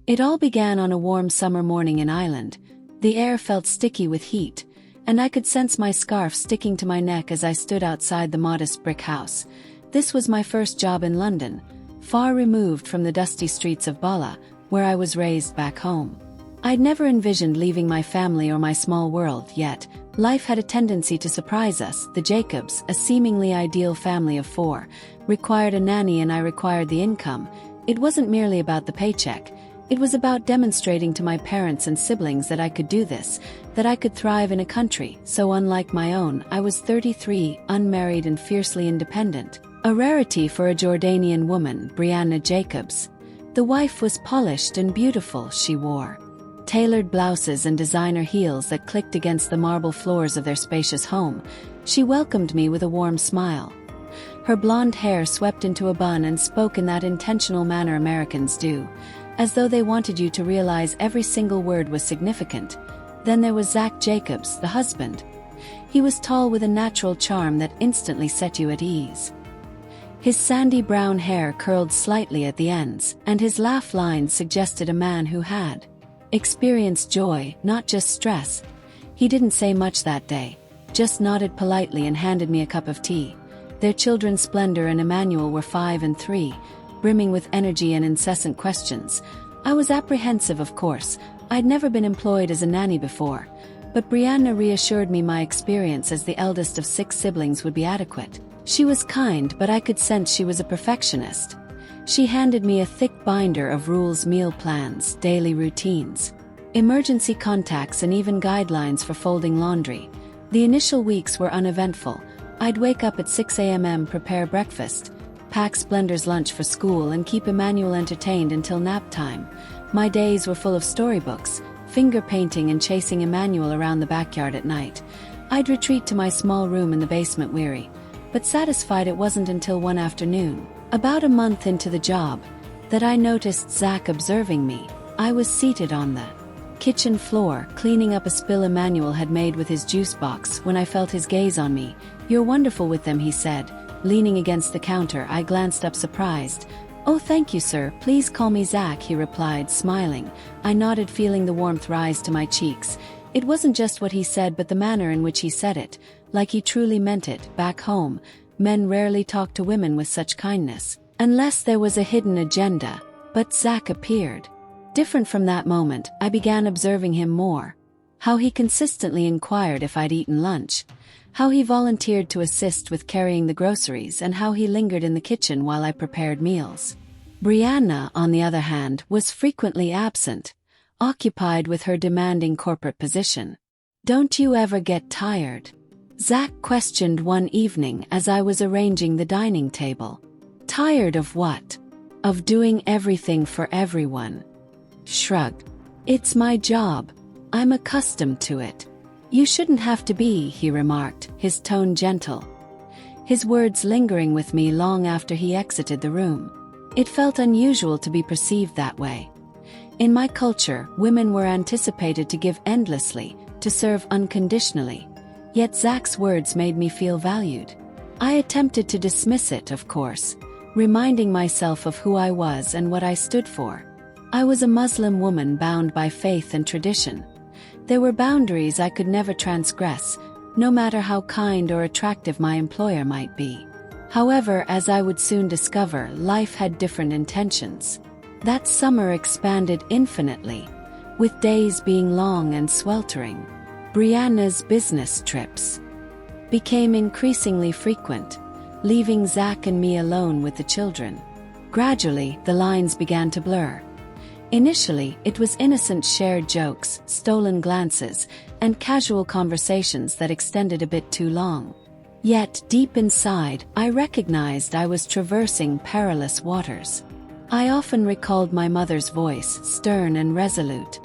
It all began on a warm summer morning in Ireland. The air felt sticky with heat, and I could sense my scarf sticking to my neck as I stood outside the modest brick house. This was my first job in London, far removed from the dusty streets of Bala, where I was raised back home. I'd never envisioned leaving my family or my small world, yet life had a tendency to surprise us. The Jacobs, a seemingly ideal family of 4, required a nanny and I required the income. It wasn't merely about the paycheck. It was about demonstrating to my parents and siblings that I could do this, that I could thrive in a country so unlike my own. I was 33, unmarried and fiercely independent, a rarity for a Jordanian woman, Brianna Jacobs. The wife was polished and beautiful. She wore tailored blouses and designer heels that clicked against the marble floors of their spacious home. She welcomed me with a warm smile. Her blonde hair swept into a bun and spoke in that intentional manner Americans do, as though they wanted you to realize every single word was significant. Then there was Zach Jacobs, the husband. He was tall with a natural charm that instantly set you at ease. His sandy brown hair curled slightly at the ends, and his laugh lines suggested a man who had experienced joy, not just stress. He didn't say much that day, just nodded politely and handed me a cup of tea. Their children Splendor and Emmanuel were 5 and 3, brimming with energy and incessant questions. I was apprehensive, of course. I'd never been employed as a nanny before, but Brianna reassured me my experience as the eldest of 6 siblings would be adequate. She was kind, but I could sense she was a perfectionist. She handed me a thick binder of rules, meal plans, daily routines, emergency contacts, and even guidelines for folding laundry. The initial weeks were uneventful. I'd wake up at 6 a.m., prepare breakfast, pack Splendor's lunch for school, and keep Emmanuel entertained until nap time. My days were full of storybooks, finger painting, and chasing Emmanuel around the backyard at night. I'd retreat to my small room in the basement weary, but satisfied. It wasn't until one afternoon, about a month into the job, that I noticed Zach observing me. I was seated on the kitchen floor, cleaning up a spill Emmanuel had made with his juice box, when I felt his gaze on me. "You're wonderful with them," he said, leaning against the counter. I glanced up surprised. "Oh, thank you, sir. Please call me Zach," he replied, smiling. I nodded, feeling the warmth rise to my cheeks. It wasn't just what he said, but the manner in which he said it, like he truly meant it. Back home, men rarely talk to women with such kindness, unless there was a hidden agenda. But Zach appeared different from that moment. I began observing him more. How he consistently inquired if I'd eaten lunch, how he volunteered to assist with carrying the groceries, and how he lingered in the kitchen while I prepared meals. Brianna, on the other hand, was frequently absent, occupied with her demanding corporate position. "Don't you ever get tired?" Zach questioned one evening as I was arranging the dining table. "Tired of what?" "Of doing everything for everyone." Shrugged. "It's my job. I'm accustomed to it." "You shouldn't have to be," he remarked, his tone gentle, his words lingering with me long after he exited the room. It felt unusual to be perceived that way. In my culture, women were anticipated to give endlessly, to serve unconditionally. Yet Zach's words made me feel valued. I attempted to dismiss it, of course, reminding myself of who I was and what I stood for. I was a Muslim woman bound by faith and tradition. There were boundaries I could never transgress, no matter how kind or attractive my employer might be. However, as I would soon discover, life had different intentions. That summer expanded infinitely, with days being long and sweltering. Brianna's business trips became increasingly frequent, leaving Zach and me alone with the children. Gradually, the lines began to blur. Initially, it was innocent shared jokes, stolen glances, and casual conversations that extended a bit too long. Yet, deep inside, I recognized I was traversing perilous waters. I often recalled my mother's voice, stern and resolute.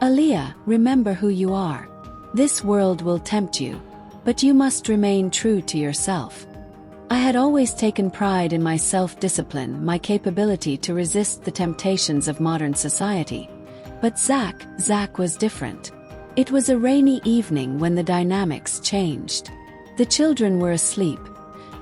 "Aaliyah, remember who you are. This world will tempt you, but you must remain true to yourself." I had always taken pride in my self-discipline, my capability to resist the temptations of modern society. But Zach was different. It was a rainy evening when the dynamics changed. The children were asleep.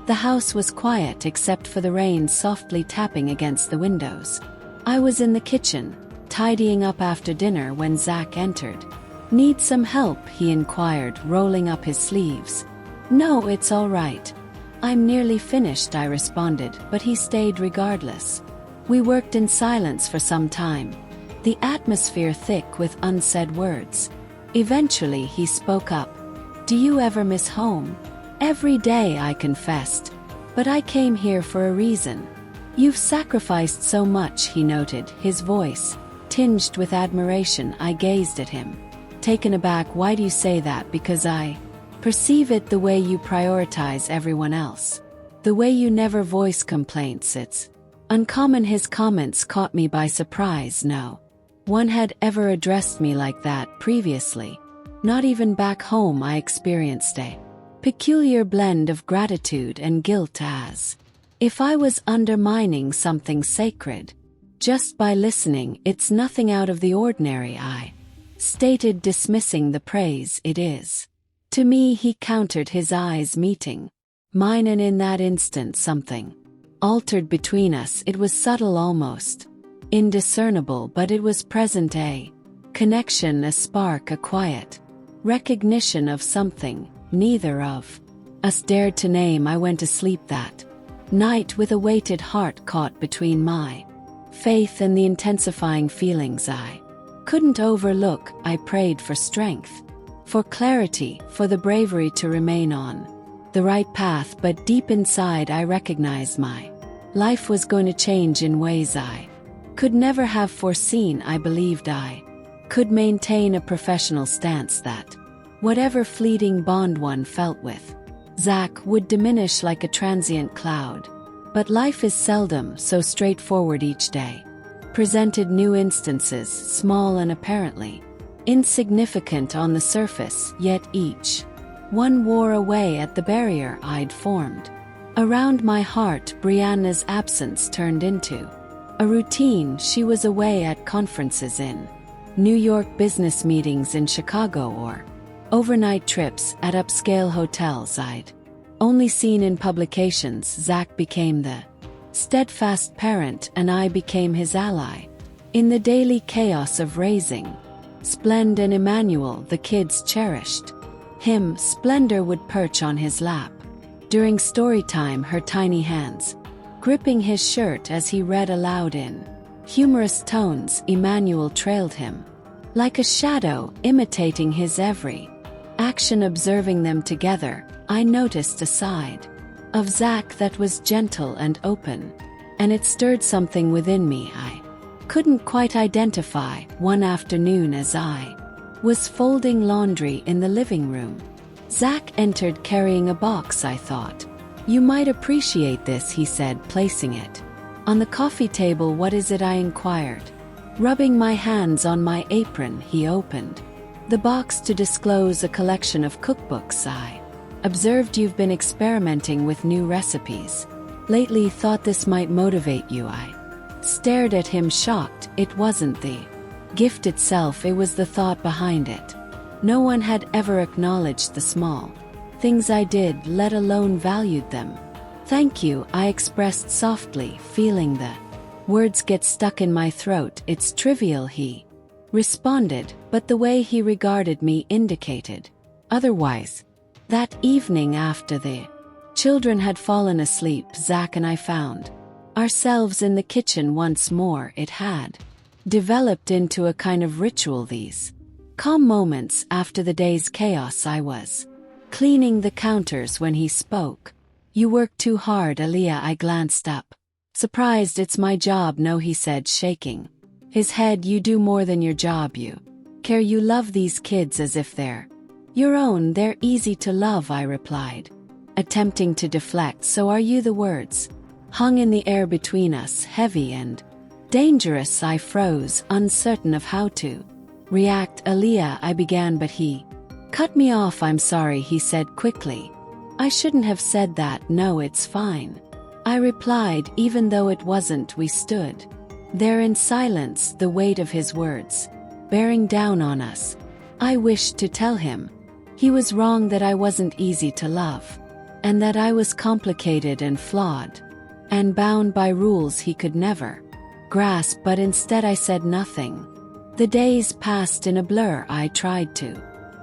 The house was quiet except for the rain softly tapping against the windows. I was in the kitchen, tidying up after dinner when Zach entered. "Need some help?" he inquired, rolling up his sleeves. "No, it's all right. I'm nearly finished," I responded, but he stayed regardless. We worked in silence for some time, the atmosphere thick with unsaid words. Eventually he spoke up. "Do you ever miss home?" "Every day," I confessed. "But I came here for a reason." "You've sacrificed so much," he noted, his voice tinged with admiration. I gazed at him, taken aback. "Why do you say that?" "Because I perceive it the way you prioritize everyone else. The way you never voice complaints. It's uncommon." His comments caught me by surprise. No one had ever addressed me like that previously. Not even back home. I experienced a peculiar blend of gratitude and guilt, as if I was undermining something sacred. "Just by listening, it's nothing out of the ordinary," I stated, dismissing the praise. "It is to me," he countered, his eyes meeting mine, and in that instant something altered between us. It was subtle, almost indiscernible, but it was present, a connection, a spark, a quiet recognition of something neither of us dared to name. I went to sleep that night with a weighted heart caught between my faith and the intensifying feelings I couldn't overlook. I prayed for strength, for clarity, for the bravery to remain on the right path, but deep inside I recognized my life was going to change in ways I could never have foreseen. I believed I could maintain a professional stance, that whatever fleeting bond one felt with Zach would diminish like a transient cloud. But life is seldom so straightforward. Each day presented new instances, small and apparently insignificant on the surface, yet each one wore away at the barrier I'd formed around my heart. Brianna's absence turned into a routine. She was away at conferences in New York, business meetings in Chicago, or overnight trips at upscale hotels I'd only seen in publications. Zach became the steadfast parent, and I became his ally in the daily chaos of raising Splend and Emmanuel. The kids cherished him. Splendor would perch on his lap during story time, her tiny hands gripping his shirt as he read aloud in humorous tones. Emmanuel trailed him like a shadow, imitating his every action. Observing them together, I noticed a side of Zach that was gentle and open, and it stirred something within me I couldn't quite identify. One afternoon, as I was folding laundry in the living room, Zach entered carrying a box. I thought, "You might appreciate this," he said, placing it on the coffee table. "What is it?" I inquired, rubbing my hands on my apron. He opened the box to disclose a collection of cookbooks. I observed you've been experimenting with new recipes lately. Thought this might motivate you. I stared at him, shocked. It wasn't the gift itself, it was the thought behind it. No one had ever acknowledged the small things I did, let alone valued them. "Thank you," I expressed softly, feeling the words get stuck in my throat. "It's trivial," he responded, but the way he regarded me indicated otherwise. That evening, after the children had fallen asleep, Zach and I found ourselves in the kitchen once more. It had developed into a kind of ritual. These calm moments after the day's chaos. I was cleaning the counters when he spoke. "You work too hard, Aaliyah." I glanced up, surprised. "It's my job." "No," he said, shaking his head. "You do more than your job. You care. You love these kids as if they're your own. They're easy to love," I replied, attempting to deflect. "So are you." The words hung in the air between us, heavy and dangerous. I froze, uncertain of how to react. "Aaliyah," I began, but he cut me off. "I'm sorry," he said quickly. "I shouldn't have said that." "No, it's fine," I replied, even though it wasn't. We stood there in silence, the weight of his words bearing down on us. I wished to tell him he was wrong, that I wasn't easy to love, and that I was complicated and flawed, and bound by rules he could never grasp, but instead I said nothing. The days passed in a blur. I tried to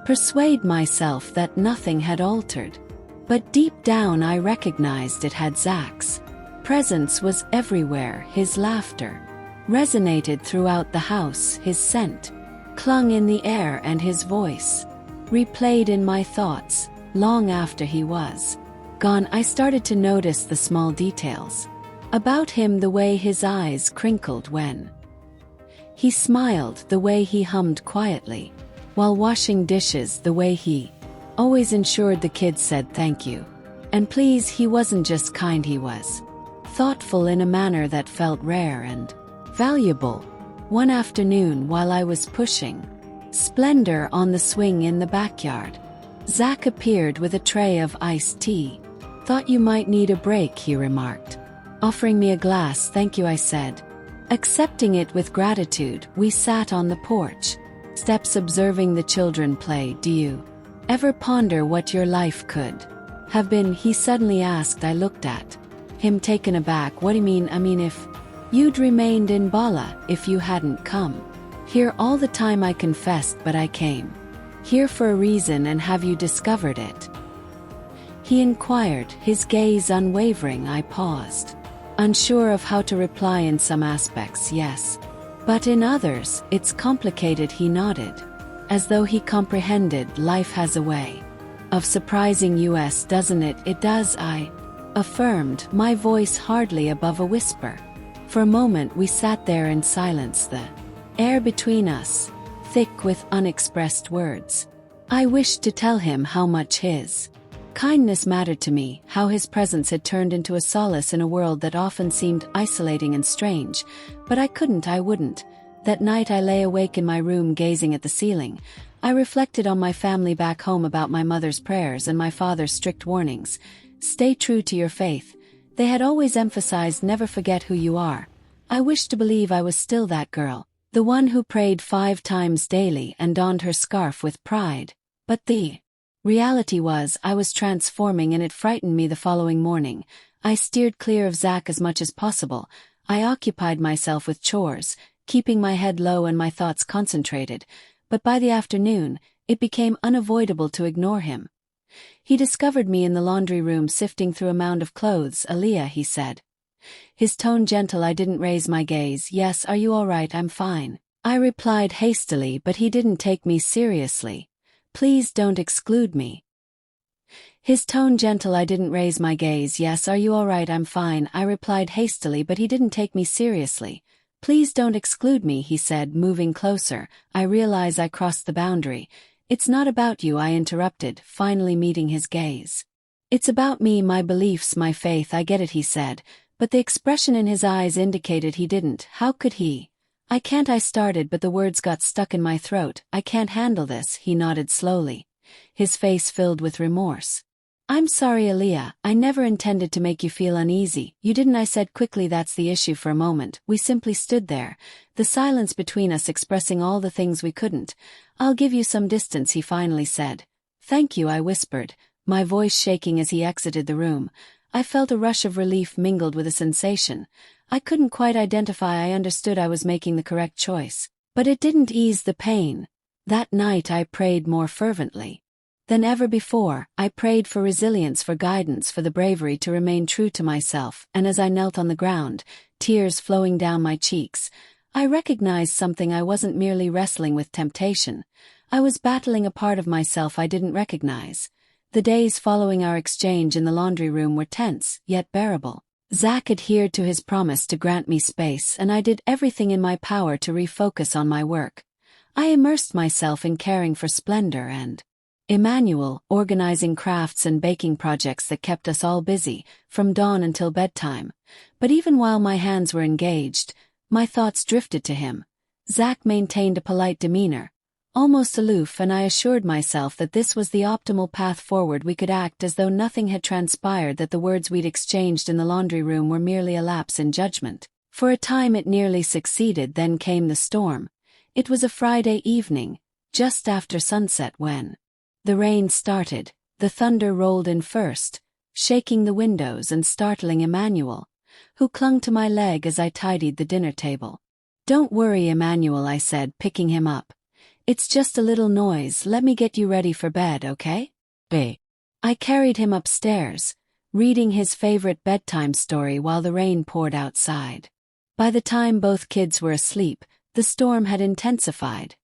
persuade myself that nothing had altered. But deep down I recognized it had. Zach's presence was everywhere. His laughter resonated throughout the house. His scent clung in the air, and his voice replayed in my thoughts long after he was gone. I started to notice the small details about him, the way his eyes crinkled when he smiled, the way he hummed quietly while washing dishes, the way he always ensured the kids said thank you and please. He wasn't just kind, he was thoughtful in a manner that felt rare and valuable. One afternoon, while I was pushing Splendor on the swing in the backyard, Zach appeared with a tray of iced tea. "Thought you might need a break," he remarked, offering me a glass. "Thank you," I said, accepting it with gratitude. We sat on the porch steps observing the children play. "Do you ever ponder what your life could have been?" he suddenly asked. I looked at him, taken aback. "What do you mean?" "I mean, if you'd remained in Bala, if you hadn't come here all the time." I confessed, "But I came here for a reason, and have you discovered it?" he inquired, his gaze unwavering. I paused, unsure of how to reply. "In some aspects, yes. But in others, it's complicated." He nodded, as though he comprehended. "Life has a way of surprising us, doesn't it?" "It does," I affirmed, my voice hardly above a whisper. For a moment we sat there in silence, the air between us thick with unexpressed words. I wished to tell him how much his kindness mattered to me, how his presence had turned into a solace in a world that often seemed isolating and strange, but I couldn't. I wouldn't. That night I lay awake in my room, gazing at the ceiling. I reflected on my family back home, about my mother's prayers and my father's strict warnings. "Stay true to your faith." They had always emphasized, "Never forget who you are." I wished to believe I was still that girl, the one who prayed 5 times daily and donned her scarf with pride. But the reality was, I was transforming, and it frightened me. The following morning, I steered clear of Zach as much as possible. I occupied myself with chores, keeping my head low and my thoughts concentrated. But by the afternoon, it became unavoidable to ignore him. He discovered me in the laundry room, sifting through a mound of clothes. "Aaliyah," he said, his tone gentle. I didn't raise my gaze. "Yes, are you all right?" "I'm fine," I replied hastily, but he didn't take me seriously. "Please don't exclude me." His tone gentle. I didn't raise my gaze. "Yes, are you all right?" "I'm fine," I replied hastily, but he didn't take me seriously. "Please don't exclude me," he said, moving closer. I realize I crossed the boundary. "It's not about you," I interrupted, finally meeting his gaze. "It's about me, my beliefs, my faith." "I get it," he said, but the expression in his eyes indicated he didn't. "How could he?" "I can't," I started, but the words got stuck in my throat. "I can't handle this." He nodded slowly, his face filled with remorse. "I'm sorry, Aaliyah. I never intended to make you feel uneasy." "You didn't," I said quickly. "That's the issue." For a moment, we simply stood there, the silence between us expressing all the things we couldn't. "I'll give you some distance," he finally said. "Thank you," I whispered, my voice shaking as he exited the room. I felt a rush of relief mingled with a sensation I couldn't quite identify. I understood I was making the correct choice, but it didn't ease the pain. That night I prayed more fervently than ever before. I prayed for resilience, for guidance, for the bravery to remain true to myself, and as I knelt on the ground, tears flowing down my cheeks, I recognized something. I wasn't merely wrestling with temptation. I was battling a part of myself I didn't recognize. The days following our exchange in the laundry room were tense, yet bearable. Zach adhered to his promise to grant me space, and I did everything in my power to refocus on my work. I immersed myself in caring for Splendor and Emmanuel, organizing crafts and baking projects that kept us all busy, from dawn until bedtime. But even while my hands were engaged, my thoughts drifted to him. Zach maintained a polite demeanor, almost aloof, and I assured myself that this was the optimal path forward. We could act as though nothing had transpired, that the words we'd exchanged in the laundry room were merely a lapse in judgment. For a time it nearly succeeded. Then came the storm. It was a Friday evening, just after sunset, when the rain started. The thunder rolled in first, shaking the windows and startling Emmanuel. who clung to my leg as I tidied the dinner table. "Don't worry, Emmanuel," I said, picking him up. "It's just a little noise. Let me get you ready for bed, okay?" "Bae." I carried him upstairs, reading his favorite bedtime story while the rain poured outside. By the time both kids were asleep, the storm had intensified.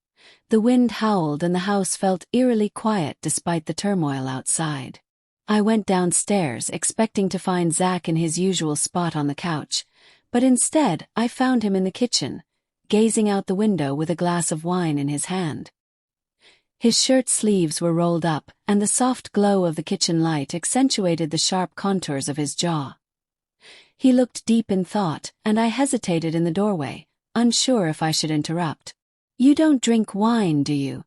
The wind howled and the house felt eerily quiet despite the turmoil outside. I went downstairs expecting to find Zach in his usual spot on the couch, but instead I found him in the kitchen, gazing out the window with a glass of wine in his hand. His shirt sleeves were rolled up, and the soft glow of the kitchen light accentuated the sharp contours of his jaw. He looked deep in thought, and I hesitated in the doorway, unsure if I should interrupt. "You don't drink wine, do you?"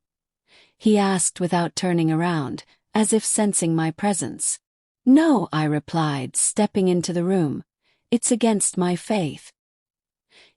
he asked without turning around, as if sensing my presence. "No," I replied, stepping into the room. "It's against my faith."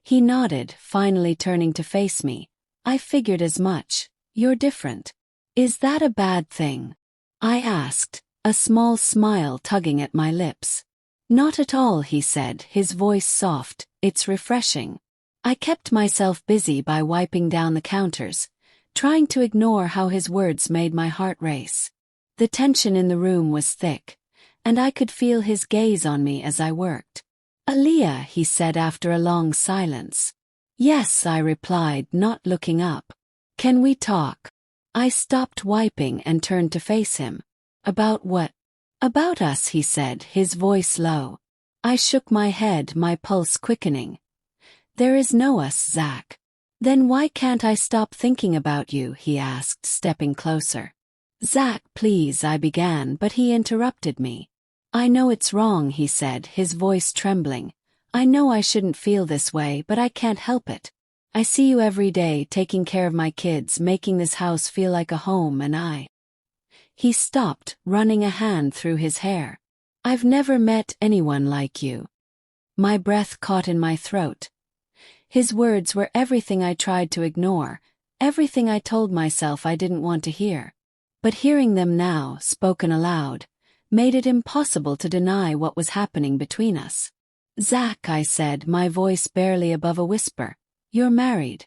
He nodded, finally turning to face me. "I figured as much. You're different. Is that a bad thing?" I asked, a small smile tugging at my lips. "Not at all," he said, his voice soft. "It's refreshing." I kept myself busy by wiping down the counters, trying to ignore how his words made my heart race. The tension in the room was thick, and I could feel his gaze on me as I worked. "Aaliyah," he said after a long silence. "Yes," I replied, not looking up. "Can we talk?" I stopped wiping and turned to face him. "About what?" "About us," he said, his voice low. I shook my head, my pulse quickening. "There is no us, Zach." "Then why can't I stop thinking about you?" he asked, stepping closer. "Zach, please," I began, but he interrupted me. "I know it's wrong," he said, his voice trembling. "I know I shouldn't feel this way, but I can't help it. I see you every day, taking care of my kids, making this house feel like a home, and I—" He stopped, running a hand through his hair. "I've never met anyone like you." My breath caught in my throat. His words were everything I tried to ignore, everything I told myself I didn't want to hear. But hearing them now, spoken aloud, made it impossible to deny what was happening between us. "Zach," I said, my voice barely above a whisper, "you're married.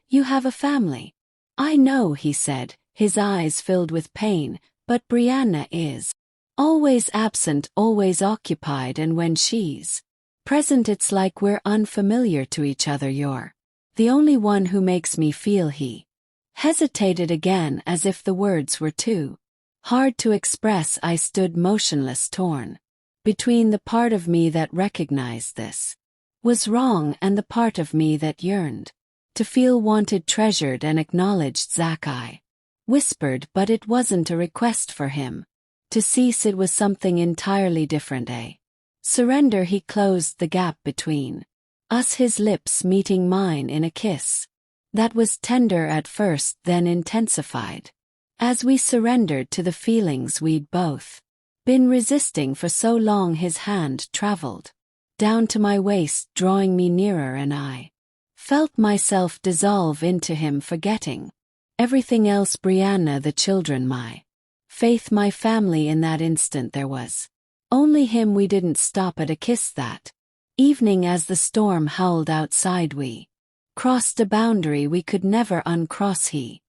You have a family." "I know," he said, his eyes filled with pain, "but Brianna is always absent, always occupied, and when she's present it's like we're unfamiliar to each other. You're the only one who makes me feel." He hesitated again, as if the words were too hard to express. I stood motionless, torn between the part of me that recognized this was wrong and the part of me that yearned to feel wanted, treasured, and acknowledged. "Zach," I whispered, but it wasn't a request for him to cease, it was something entirely different. A surrender. He closed the gap between us, his lips meeting mine in a kiss that was tender at first, then intensified as we surrendered to the feelings we'd both been resisting for so long. His hand traveled down to my waist, drawing me nearer, and I felt myself dissolve into him, forgetting everything else: Brianna, the children, my faith, my family. In that instant there was only him. We didn't stop at a kiss that evening. As the storm howled outside, we crossed a boundary we could never uncross. He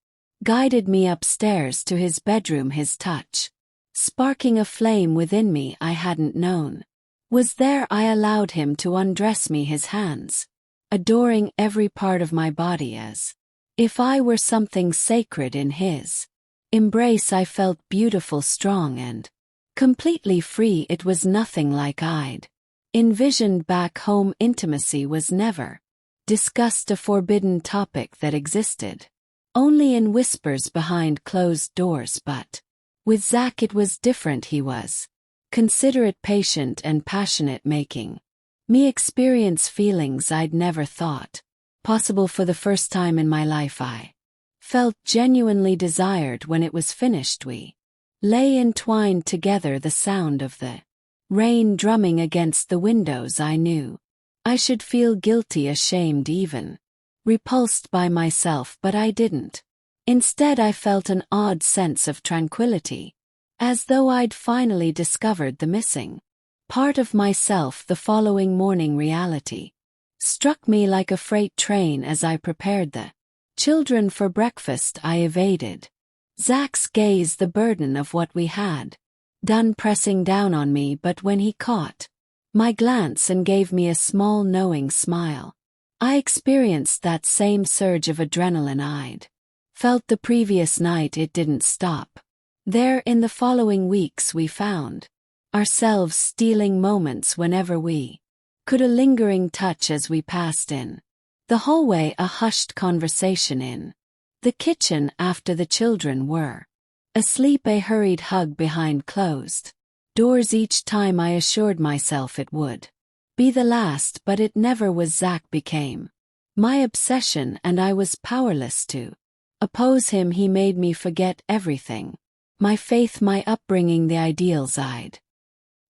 guided me upstairs to his bedroom, his touch sparking a flame within me I hadn't known was there. I allowed him to undress me, his hands adoring every part of my body as if I were something sacred in his embrace. I felt beautiful, strong, and completely free. It was nothing like I'd envisioned back home. Intimacy was never discussed, a forbidden topic that existed only in whispers behind closed doors. But with Zach it was different. He was considerate, patient, and passionate, making me experience feelings I'd never thought possible. For the first time in my life I felt genuinely desired. When it was finished we lay entwined together, the sound of the rain drumming against the windows. I knew I should feel guilty, ashamed, even repulsed by myself, but I didn't. Instead I felt an odd sense of tranquility, as though I'd finally discovered the missing Part of myself the following morning reality struck me like a freight train as I prepared the children for breakfast. I evaded Zach's gaze, the burden of what we had done pressing down on me, but when he caught my glance and gave me a small knowing smile, I experienced that same surge of adrenaline I'd felt the previous night. It didn't stop there. In the following weeks we found ourselves stealing moments whenever we could, a lingering touch as we passed in the hallway, a hushed conversation in the kitchen after the children were asleep, a hurried hug behind closed doors. Each time I assured myself it would be the last, but it never was. Zach became my obsession and I was powerless to oppose him. He made me forget everything: my faith, my upbringing, the ideals I'd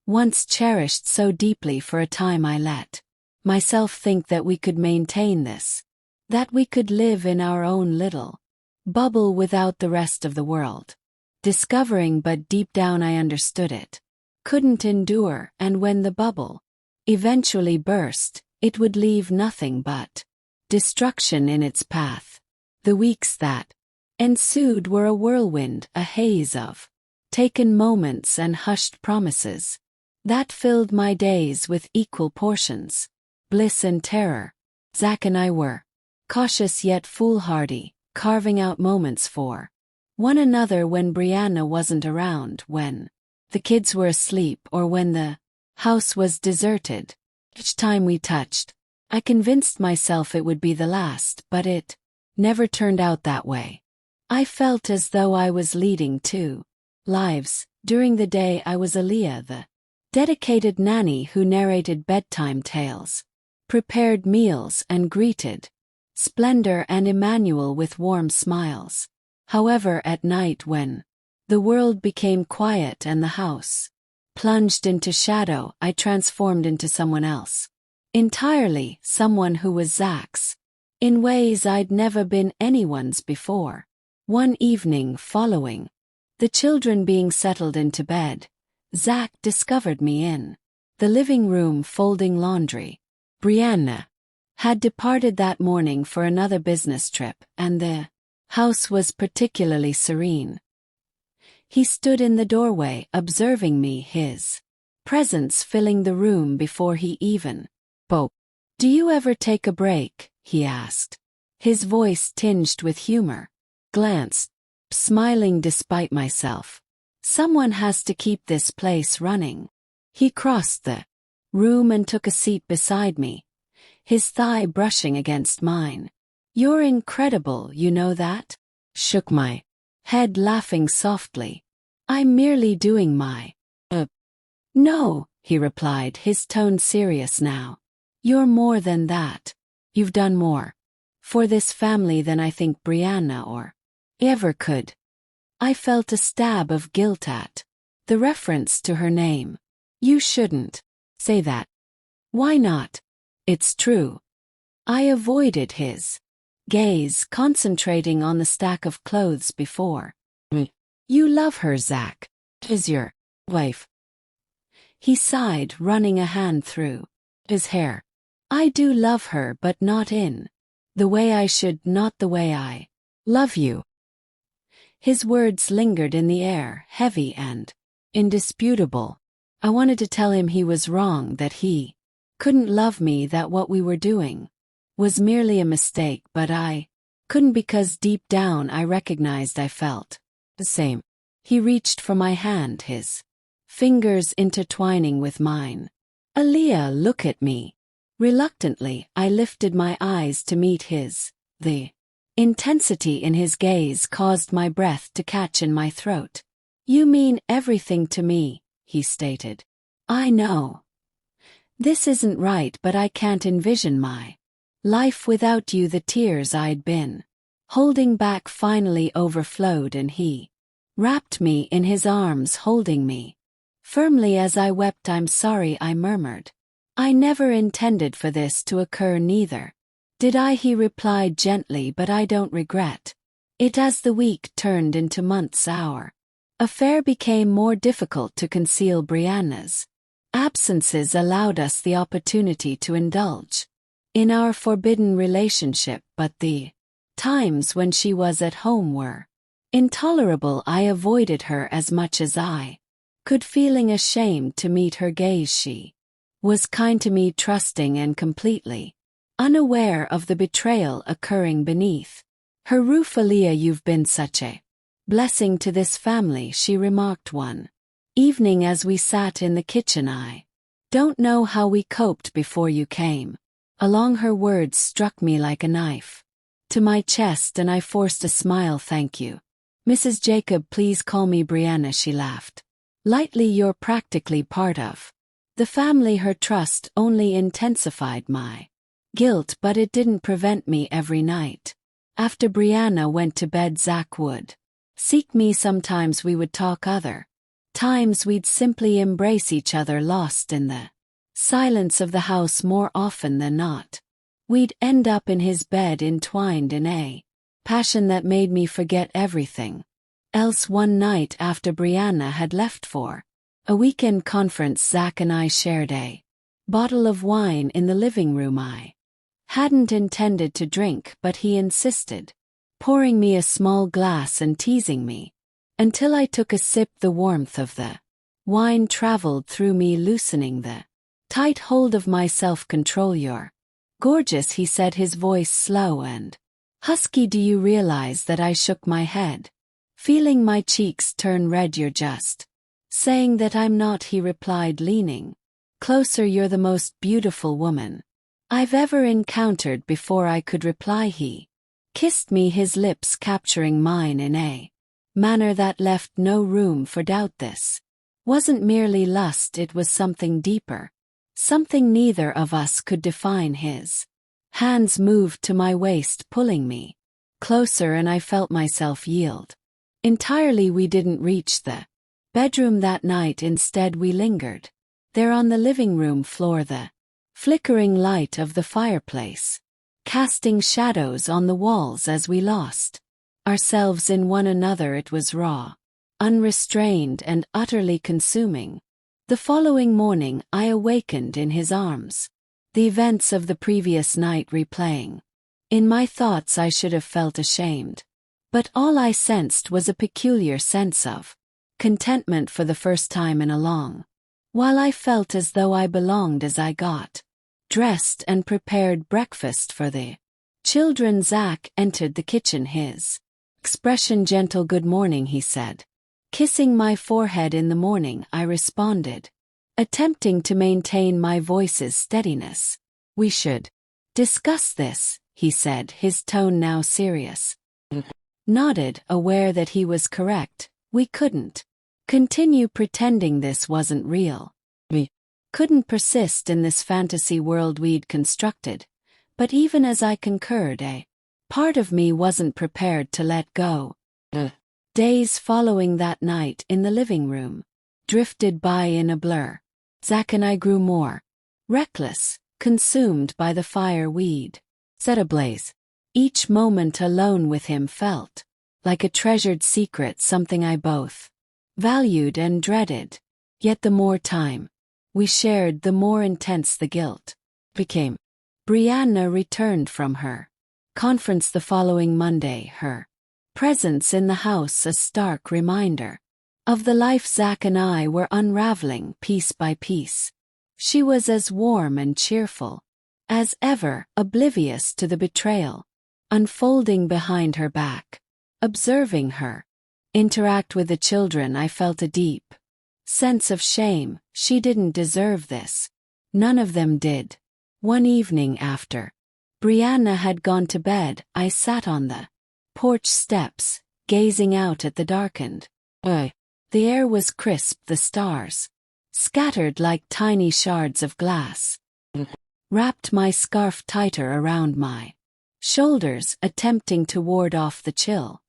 once cherished so deeply. For a time I let myself think that we could maintain this, that we could live in our own little bubble without the rest of the world discovering, but deep down I understood it couldn't endure, and when the bubble eventually burst, it would leave nothing but destruction in its path. The weeks that ensued were a whirlwind, a haze of taken moments and hushed promises that filled my days with equal portions, bliss and terror. Zach and I were cautious yet foolhardy, carving out moments for one another when Brianna wasn't around, when the kids were asleep, or when the house was deserted. Each time we touched, I convinced myself it would be the last, but it never turned out that way. I felt as though I was leading two lives. During the day I was Aaliyah, the dedicated nanny who narrated bedtime tales, prepared meals, and greeted Splendor and Emmanuel with warm smiles. However, at night, when the world became quiet and the house plunged into shadow, I transformed into someone else entirely, someone who was Zach's in ways I'd never been anyone's before. One evening, following the children being settled into bed, Zach discovered me in the living room folding laundry. Brianna had departed that morning for another business trip, and the house was particularly serene. He stood in the doorway observing me, his presence filling the room before he even spoke. "Do you ever take a break?" he asked, his voice tinged with humor. Glanced, smiling despite myself. "Someone has to keep this place running." He crossed the room and took a seat beside me, his thigh brushing against mine. "You're incredible, you know that?" Shook my head, laughing softly. "I'm merely doing my No," he replied, his tone serious now. "You're more than that. You've done more for this family than I think Brianna or ever could." I felt a stab of guilt at the reference to her name. "You shouldn't say that." "Why not? It's true." I avoided his gaze, concentrating on the stack of clothes before me. "You love her, Zach. Is your wife?" He sighed, running a hand through his hair. "I do love her, but not in the way I should, not the way I love you." His words lingered in the air, heavy and indisputable. I wanted to tell him he was wrong, that he couldn't love me, that what we were doing was merely a mistake, but I couldn't, because deep down I recognized I felt the same. He reached for my hand, his fingers intertwining with mine. "Aaliyah, look at me." Reluctantly, I lifted my eyes to meet his. The intensity in his gaze caused my breath to catch in my throat. "You mean everything to me," he stated. "I know this isn't right, but I can't envision my life without you." The tears I'd been holding back finally overflowed, and he wrapped me in his arms, holding me firmly as I wept. "I'm sorry," I murmured. "I never intended for this to occur, neither did I," he replied gently, "but I don't regret it." As the week turned into months, our affair became more difficult to conceal. Brianna's Absences allowed us the opportunity to indulge in our forbidden relationship, but the times when she was at home were intolerable. I avoided her as much as I could, feeling ashamed to meet her gaze. She was kind to me, trusting and completely unaware of the betrayal occurring beneath her roof. Aaliyah, you've been such a blessing to this family, she remarked one evening as we sat in the kitchen. I don't know how we coped before you came along. Her words struck me like a knife to my chest, and I forced a smile. Thank you, Mrs. Jacob. Please call me Brianna, she laughed lightly. You're practically part of the family. Her trust only intensified my guilt, but it didn't prevent me every night. After Brianna went to bed, Zach would seek me. Sometimes we would talk, other times we'd simply embrace each other, lost in the silence of the house. More often than not, we'd end up in his bed, entwined in a passion that made me forget everything else. One night after Brianna had left for a weekend conference, Zach and I shared a bottle of wine in the living room. I hadn't intended to drink, but he insisted, pouring me a small glass and teasing me until I took a sip. The warmth of the wine traveled through me, loosening the tight hold of my self-control. You're gorgeous, he said, his voice slow and husky. Do you realize that? I shook my head, feeling my cheeks turn red. You're just saying that I'm not, he replied, leaning closer. You're the most beautiful woman I've ever encountered. Before I could reply, he kissed me, his lips capturing mine in a manner that left no room for doubt. This wasn't merely lust, it was something deeper, something neither of us could define. His hands moved to my waist, pulling me closer, and I felt myself yield entirely. We didn't reach the bedroom that night. Instead, we lingered there on the living room floor, the flickering light of the fireplace casting shadows on the walls as we lost ourselves in one another. It was raw, unrestrained, and utterly consuming. The following morning, I awakened in his arms, the events of the previous night replaying in my thoughts. I should have felt ashamed, but all I sensed was a peculiar sense of contentment for the first time in a long while. I felt as though I belonged as I got dressed and prepared breakfast for the children. Zach entered the kitchen, his expression gentle. Good morning, he said, kissing my forehead. In the morning, I responded, attempting to maintain my voice's steadiness. We should discuss this, he said, his tone now serious. Nodded, aware that he was correct. We couldn't continue pretending this wasn't real. We couldn't persist in this fantasy world we'd constructed. But even as I concurred, a part of me wasn't prepared to let go. The days following that night in the living room drifted by in a blur. Zach and I grew more reckless, consumed by the fire we'd set ablaze. Each moment alone with him felt like a treasured secret, something I both valued and dreaded. Yet the more time we shared, the more intense the guilt became. Brianna returned from her conference the following Monday, her presence in the house a stark reminder of the life Zach and I were unraveling piece by piece. She was as warm and cheerful as ever, oblivious to the betrayal unfolding behind her back. Observing her interact with the children, I felt a deep sense of shame. She didn't deserve this. None of them did. One evening after Brianna had gone to bed, I sat on the porch steps, gazing out at the darkened sky. The air was crisp, the stars scattered like tiny shards of glass. Wrapped my scarf tighter around my shoulders, attempting to ward off the chill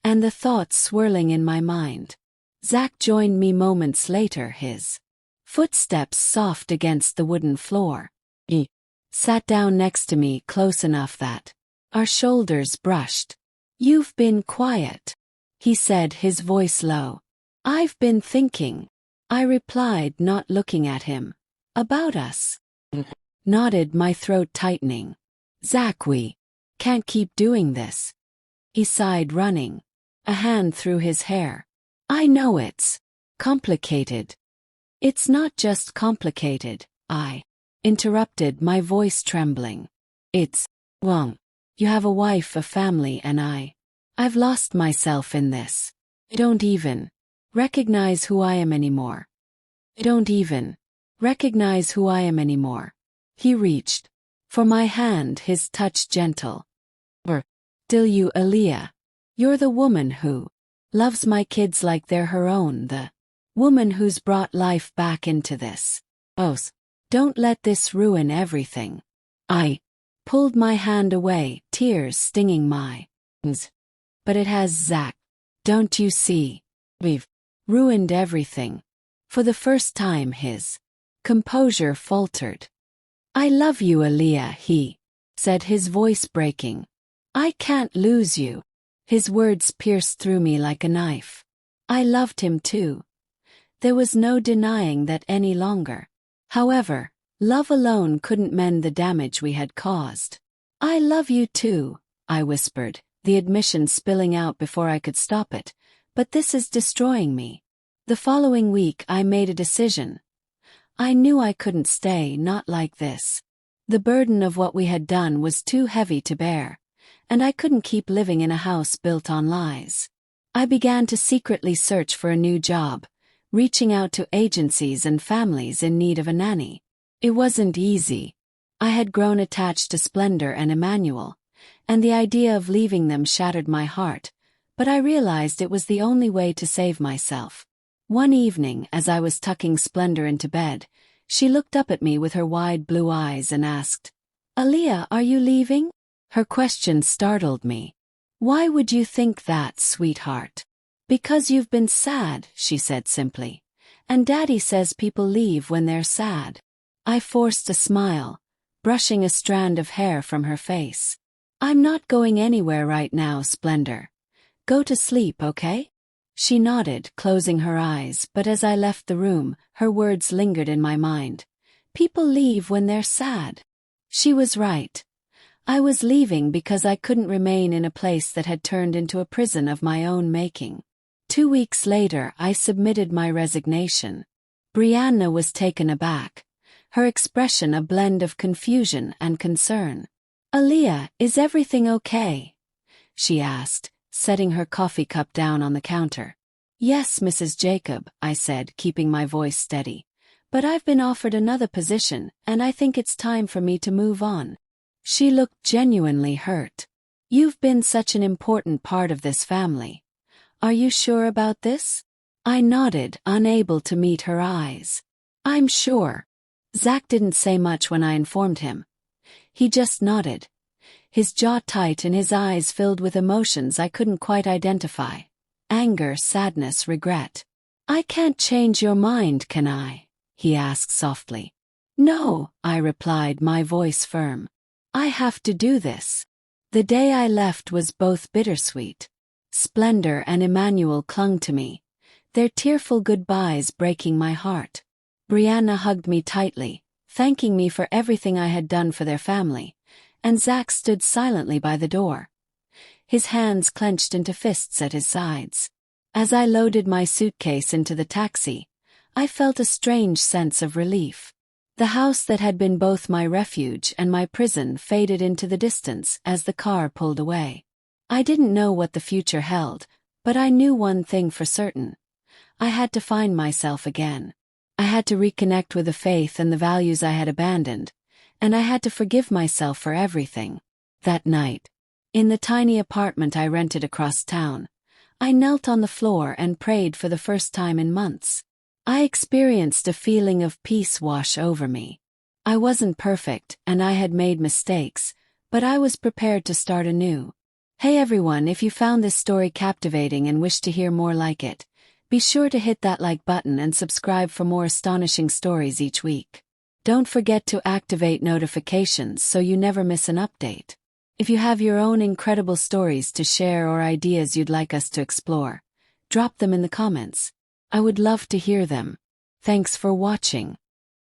and the thoughts swirling in my mind. Zach joined me moments later, his footsteps soft against the wooden floor. He sat down next to me, close enough that our shoulders brushed. "You've been quiet," he said, his voice low. "I've been thinking I replied, not looking at him. About us. Nodded, my throat tightening. Zach, we can't keep doing this. He sighed, running a hand through his hair. I know it's complicated. It's not just complicated, I interrupted, my voice trembling. It's wrong. You have a wife, a family, and I've lost myself in this. I don't even recognize who I am anymore. I don't even recognize who I am anymore. He reached for my hand, his touch gentle. Still you, Aaliyah. You're the woman who loves my kids like they're her own, the woman who's brought life back into this. Oh, don't let this ruin everything. I pulled my hand away, tears stinging my eyes. But it has, Zach. Don't you see? We've ruined everything. For the first time his composure faltered. I love you, Aaliyah, he said, his voice breaking. I can't lose you. His words pierced through me like a knife. I loved him too. There was no denying that any longer. However, love alone couldn't mend the damage we had caused. I love you too, I whispered, the admission spilling out before I could stop it. But this is destroying me. The following week I made a decision. I knew I couldn't stay, not like this. The burden of what we had done was too heavy to bear, and I couldn't keep living in a house built on lies. I began to secretly search for a new job, reaching out to agencies and families in need of a nanny. It wasn't easy. I had grown attached to Splendor and Emmanuel, and the idea of leaving them shattered my heart, but I realized it was the only way to save myself. One evening, as I was tucking Splendor into bed, she looked up at me with her wide blue eyes and asked, Aaliyah, are you leaving? Her question startled me. Why would you think that, sweetheart? Because you've been sad, she said simply. And Daddy says people leave when they're sad. I forced a smile, brushing a strand of hair from her face. I'm not going anywhere right now, Splendor. Go to sleep, okay? She nodded, closing her eyes, but as I left the room, her words lingered in my mind. People leave when they're sad. She was right. I was leaving because I couldn't remain in a place that had turned into a prison of my own making. 2 weeks later, I submitted my resignation. Brianna was taken aback, her expression a blend of confusion and concern. Aaliyah, is everything okay? She asked, setting her coffee cup down on the counter. Yes, Mrs. Jacob, I said, keeping my voice steady. But I've been offered another position, and I think it's time for me to move on. She looked genuinely hurt. You've been such an important part of this family. Are you sure about this? I nodded, unable to meet her eyes. I'm sure. Zach didn't say much when I informed him. He just nodded, his jaw tight and his eyes filled with emotions I couldn't quite identify. Anger, sadness, regret. I can't change your mind, can I? He asked softly. No, I replied, my voice firm. I have to do this. The day I left was both bittersweet. Splendor and Emmanuel clung to me, their tearful goodbyes breaking my heart. Brianna hugged me tightly, thanking me for everything I had done for their family, and Zach stood silently by the door, his hands clenched into fists at his sides. As I loaded my suitcase into the taxi, I felt a strange sense of relief. The house that had been both my refuge and my prison faded into the distance as the car pulled away. I didn't know what the future held, but I knew one thing for certain. I had to find myself again. I had to reconnect with the faith and the values I had abandoned, and I had to forgive myself for everything. That night, in the tiny apartment I rented across town, I knelt on the floor and prayed for the first time in months. I experienced a feeling of peace wash over me. I wasn't perfect, and I had made mistakes, but I was prepared to start anew. Hey everyone, if you found this story captivating and wish to hear more like it, be sure to hit that like button and subscribe for more astonishing stories each week. Don't forget to activate notifications so you never miss an update. If you have your own incredible stories to share or ideas you'd like us to explore, drop them in the comments. I would love to hear them. Thanks for watching.